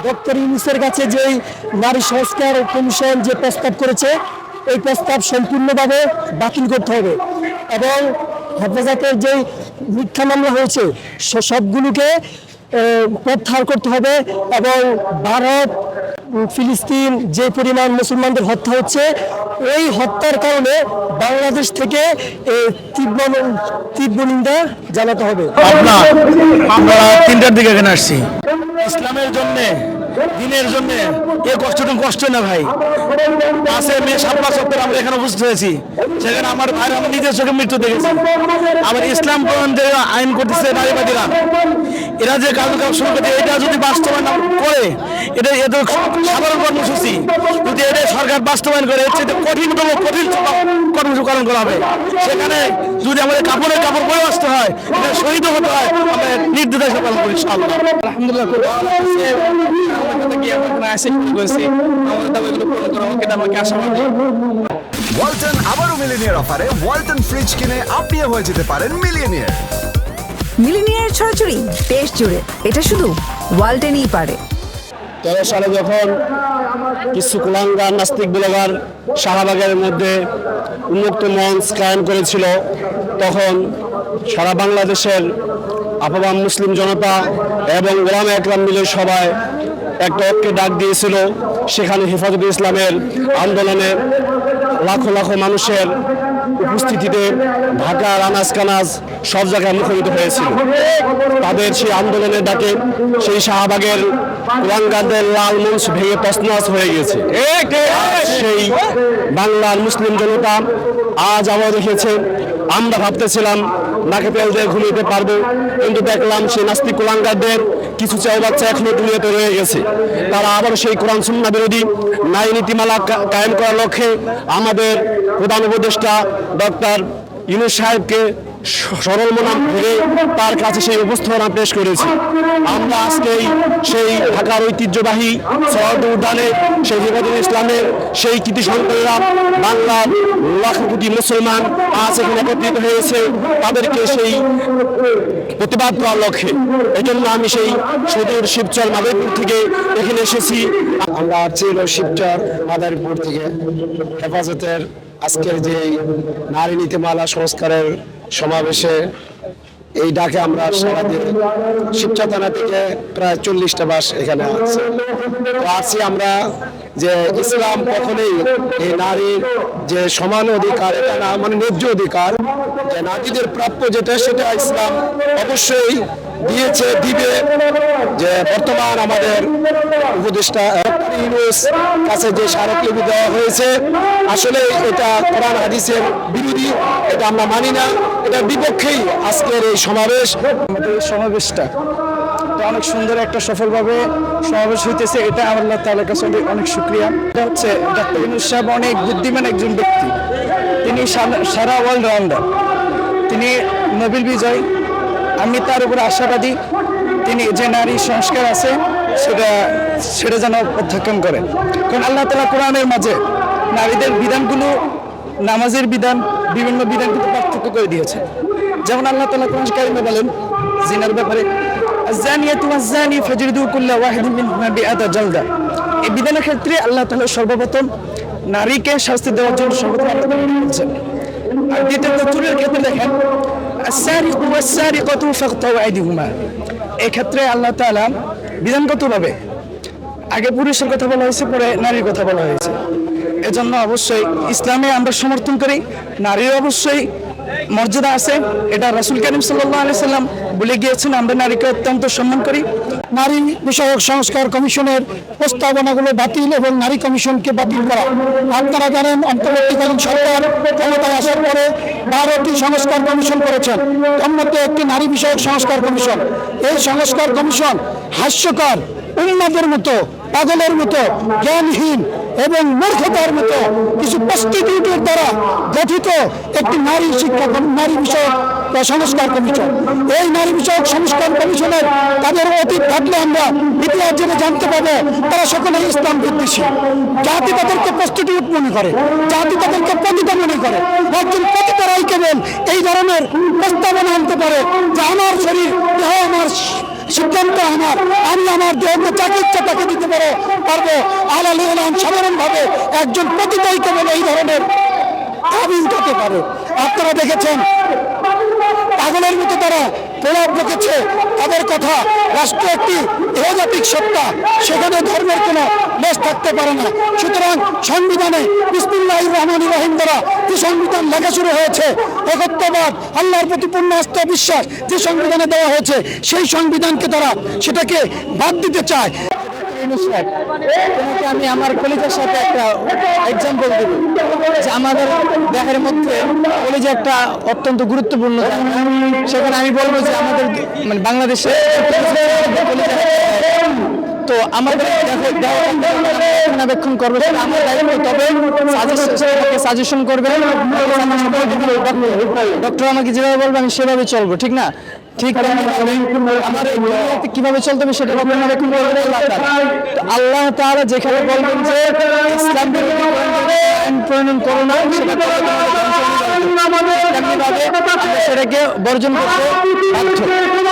Doctor ইউনূসের কাছে যে নারী সংস্কার কমিশন যে প্রস্তাব করেছে, এই প্রস্তাব সম্পূর্ণভাবে বাতিল করতে হবে এবং হেফাজতের যে মিথ্যা মামলা হয়েছে সবগুলোকে প্রত্যাহার করতে হবে এবং ভারত ফিলিস্তিন যে পরিমাণ মুসলমানদের হত্যা হচ্ছে, ওই হত্যার কারণে বাংলাদেশ থেকে তীব্র নিন্দা জানাতে হবে। আমরা 3টার দিকে এখানে আসছি ইসলামের জন্য, দিনের জন্য। এই কষ্টটা কষ্ট না ভাই। 5 মে 7 সপ্তাহে আমরা এখানে উপস্থিত হয়েছি, সেখানে আমার ভাই আমি নিজের চোখে মৃত্যু দেখেছি। আবার ইসলাম যে আইন করতেছে নারীবাদীরা, এরা যে কার্যক্রম শুরু করছে, এটা যদি বাস্তবায়ন করে, এটা এদের সাধারণ কর্মসূচি যদি এটা সরকার বাস্তবায়ন করে, এর চেয়ে কঠিনতম কঠিন কর্মসূচি পালন করা হবে। সেখানে যদি আমাদের কাপড় পরে আসতে হয়, এটা শহীদ হতে হয়, আমরা নির্দ্বিধায় পালন করি ইনশাআল্লাহ। আলহামদুলিল্লাহ ওয়ালটন আবারও মিলিনিয়ার অফারে ওয়ালটন ফ্রিজ কিনে আপনিও হয়ে যেতে পারেন মিলিয়নিয়ার। মিলিনিয়ার ছড়াছড়ি দেশ জুড়ে, এটা শুধু ওয়ালটেনই পারে। 13 সালে যখন কিছু কুলাঙ্গার নাস্তিক ব্লগার শাহবাগের মধ্যে উন্মুক্ত মঞ্চ কায়েম করেছিল, তখন সারা বাংলাদেশের আপামাম মুসলিম জনতা এবং ওলামা একরাম মিলে সবাই একটা ঐক্যে ডাক দিয়েছিল। সেখানে হেফাজতে ইসলামের আন্দোলনে লাখো লাখো মানুষের উপস্থিতিতে ঢাকার আনাজ কানাজ সব জায়গায় মুখরিত হয়েছিল। তাদের সেই আন্দোলনের ডাকে সেই শাহবাগের কুলাঙ্গারদের লাল মঞ্চ ভেঙে তছনছ হয়ে গেছে। সেই বাংলার মুসলিম জনতা আজ আবার দেখেছে, আমরা ভাবতেছিলাম নাকে তেল দিয়ে ঘুমিয়ে পারবো, কিন্তু দেখলাম সেই নাস্তিক কুলাঙ্গারদের কিছু চাও বাচ্চা এখনো দুনিয়াতে রয়ে গেছে। তারা আবার সেই কোরআন সুন্নাহ বিরোধী ন্যায় নীতিমালা কায়েম করার লক্ষ্যে আমাদের প্রধান উপদেষ্টা ডক্টর ইউনূস সাহেবকে সরল মনা ভেবে তার কাছে সেই উপস্থাপনা পেশ করেছি। আমরা আজকেই সেই ঢাকার ঐতিহ্যবাহী সরোয়ার্দী উদ্যানে সেই হেফাজতে ইসলামের সেই কৃতি সন্তানেরা, বাংলার লাখ কোটি মুসলমান আজ এখানে একত্রিত হয়েছে, তাদেরকে সেই প্রতিবাদ করার লক্ষ্যে। এজন্য আমি সেই সুদূর শিবচর মাদারীপুর থেকে এখানে এসেছি। আমরা আসছি শিবচর মাদারীপুর থেকে হেফাজতের আজকের যে নারী নীতিমালা সংস্কারের সমাবেশে এই ডাকে আমরা সারাদিন শিবচর থানা থেকে প্রায় 40টা বাস এখানে আসছি। আমরা যে ইসলাম কখনোই এই নারীর যে সমান অধিকার, এটা না মানে ন্যায্য অধিকার, যে নারীদের প্রাপ্য যেটা, সেটা ইসলাম অবশ্যই দিয়েছে, দিবে। যে বর্তমান আমাদের উপদেষ্টা ইউনূস কাছে যে স্মারকলিপি দেওয়া হয়েছে, আসলে এটা কোরআন হাদিসের বিরোধী, এটা আমরা মানি না, এটার বিপক্ষেই আজকের এই সমাবেশ। আমাদের এই সমাবেশটা অনেক সুন্দর একটা সফলভাবে সমাবেশ হইতেছে, এটা আল্লাহ তাআলার কাছে অনেক শুকরিয়া। এটা হচ্ছে ডক্টর ইউনূস সাহেব অনেক বুদ্ধিমান একজন ব্যক্তি, তিনি সারা অলরাউন্ডার, তিনি নোবেল বিজয়ী। আমি তার উপরে আশাবাদী, তিনি যে নারী সংস্কার আছে সেটা যেন প্রত্যাখ্যান করেন। কারণ আল্লাহ তাআলা কোরআনের মাঝে নারীদের বিধানগুলো, নামাজের বিধান, বিভিন্ন বিধান কিন্তু পার্থক্য করে দিয়েছে। যেমন আল্লাহ তাআলা কোরআন কারিমে বলেন জিনার ব্যাপারে, আয-যানিয়াতু ওয়াজ-যানি ফাজরিদু কুল্লা ওয়াহিদিন মিনহুমা বিআতা জালদা। এই বিধানের ক্ষেত্রে আল্লাহ তাআলা সর্বপ্রথম নারীকে শাস্তি দেওয়ার জন্য সর্বপ্রথম আল্লাহ তাআলা বলেছেন। আর দ্বিতীয়ত চুলের ক্ষেত্রে দেখেন, আস-সারিকু ওয়াস-সারিকাতু ফাকতাউ আইদিহুমা। এই ক্ষেত্রে আল্লাহ তাআলা বিধানগতভাবে আগে পুরুষের কথা বলা হয়েছে, পরে নারীর কথা বলা হয়েছে। এজন্য অবশ্যই ইসলামে আমরা সমর্থন করি, নারীর অবশ্যই মর্যাদা আছে, এটা রাসূল কারীম সাল্লাল্লাহু আলাইহি সাল্লাম বলে গিয়েছেন, আমরা নারীকে অত্যন্ত সম্মান করি। নারী বিষয়ক সংস্কার কমিশনের প্রস্তাবনাগুলো বাতিল এবং নারী কমিশনকে বাতিল করা। আপনারা জানেন, অন্তর্বর্তীকালীন সরকার ক্ষমতায় আসার পরে 12টি সংস্কার কমিশন করেছেন, তার মধ্যে একটি নারী বিষয়ক সংস্কার কমিশন। এই সংস্কার কমিশন হাস্যকর, উন্মাদের মতো, পাগলের মতো, জ্ঞানহীন এবং মূর্খতার মতো কিছু প্রস্টিটিউটের দ্বারা গঠিত একটি নারী বিষয়ক সংস্কার কমিশন। এই নারী বিষয়ক সংস্কার কমিশনের তাদের অতীত থাকলে আমরা ইতিহাস জেনে জানতে পাবো, তারা সকলে ইসলাম বিদ্বেষী। জাতি তাদেরকে প্রস্টিটিউট মনে করে, জাতি তাদেরকে পতিতা মনে করে। একজন পতিতারাই কেবল এই ধরনের প্রস্তাবনা আনতে পারে যে আমার শরীর দেহ আমার সিদ্ধান্ত আমার, আমি আমার দেহকে যাকে ইচ্ছা তাকে দিতে পারবো। আলাল ইলান সাধারণভাবে একজন পতিতাই কেবল এই ধরনের দাবি উঠাতে পারে। আপনারা দেখেছেন পাগলের মতো তারা প্রলাপ বকেছে, তাদের কথা রাষ্ট্র একটি দেহজাতিক সত্তা, সেখানে ধর্মের কোনো লেশ থাকতে পারে না। সুতরাং সংবিধানে বিসমিল্লাহির রহমানির রহিম দ্বারা যে সংবিধান লেখা শুরু হয়েছে, একত্ববাদ, আল্লাহর প্রতি পূর্ণ আস্থা বিশ্বাস যে সংবিধানে দেওয়া হয়েছে, সেই সংবিধানকে তারা সেটাকে বাদ দিতে চায়। তোমাকে আমি আমার কলিজার সাথে একটা এক্সাম্পল দেব যে আমাদের দেহের মধ্যে কলিজা একটা অত্যন্ত গুরুত্বপূর্ণ জায়গা। সেখানে আমি বলবো যে আমাদের মানে বাংলাদেশে তো আমাদের রক্ষণাবেক্ষণ করবে সেটা আমার দায়িত্ব। তবে সাজেশন করবে ডক্টর আমাকে যেভাবে বলবে আমি সেভাবে চলবো, ঠিক না? ঠিক আমার কিভাবে চলতে হবে সেটা রক্ষণাবেক্ষণ করবে আল্লাহ তাআলা। যেখানে বলবেন যে ইসলাম আইন প্রণয়ন করো না, সেটাকে বর্জন করতে বাধ্য।